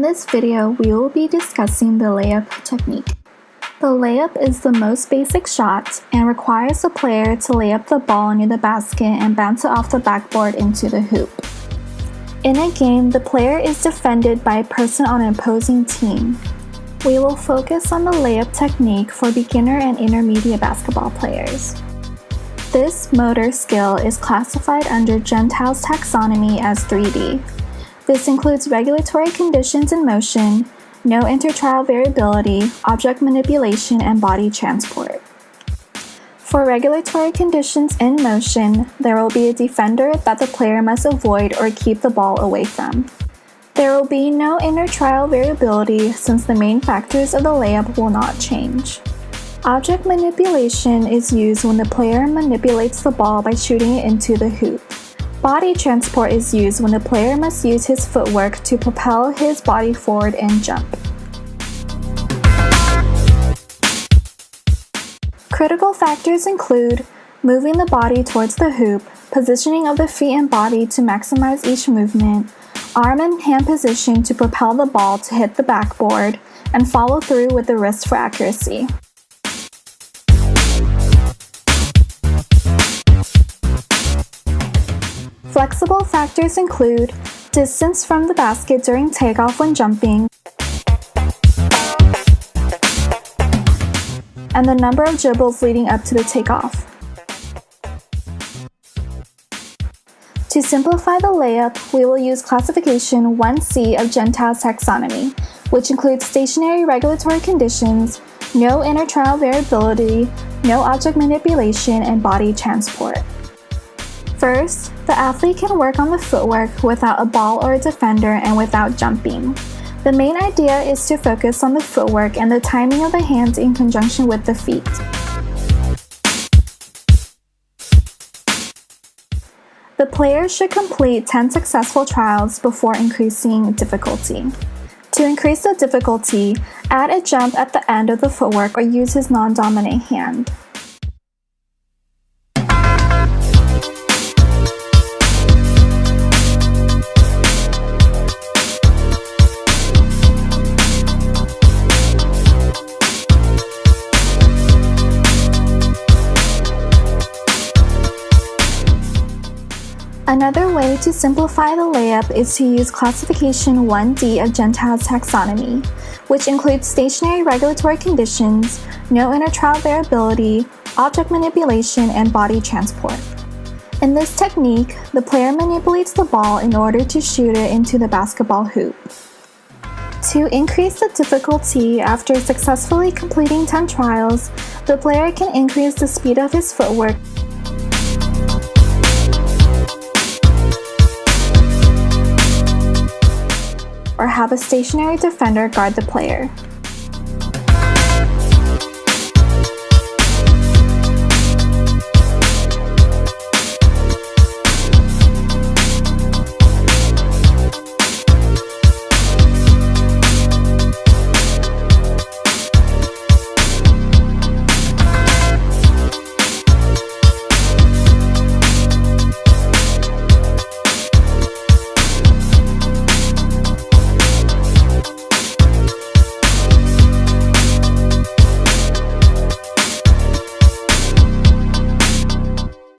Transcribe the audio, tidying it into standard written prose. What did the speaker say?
In this video, we will be discussing the layup technique. The layup is the most basic shot and requires the player to lay up the ball near the basket and bounce it off the backboard into the hoop. In a game, the player is defended by a person on an opposing team. We will focus on the layup technique for beginner and intermediate basketball players. This motor skill is classified under Gentile's taxonomy as 3D. This includes regulatory conditions in motion, no intertrial variability, object manipulation, and body transport. For regulatory conditions in motion, there will be a defender that the player must avoid or keep the ball away from. There will be no intertrial variability since the main factors of the layup will not change. Object manipulation is used when the player manipulates the ball by shooting it into the hoop. Body transport is used when the player must use his footwork to propel his body forward and jump. Critical factors include moving the body towards the hoop, positioning of the feet and body to maximize each movement, arm and hand position to propel the ball to hit the backboard, and follow through with the wrist for accuracy. Flexible factors include distance from the basket during takeoff when jumping, and the number of dribbles leading up to the takeoff. To simplify the layup, we will use classification 1C of Gentile's taxonomy, which includes stationary regulatory conditions, no intertrial variability, no object manipulation, and body transport. First, the athlete can work on the footwork without a ball or a defender and without jumping. The main idea is to focus on the footwork and the timing of the hands in conjunction with the feet. The player should complete 10 successful trials before increasing difficulty. To increase the difficulty, add a jump at the end of the footwork or use his non-dominant hand. Another way to simplify the layup is to use classification 1D of Gentile's taxonomy, which includes stationary regulatory conditions, no intertrial variability, object manipulation, and body transport. In this technique, the player manipulates the ball in order to shoot it into the basketball hoop. To increase the difficulty after successfully completing 10 trials, the player can increase the speed of his footwork or have a stationary defender guard the player.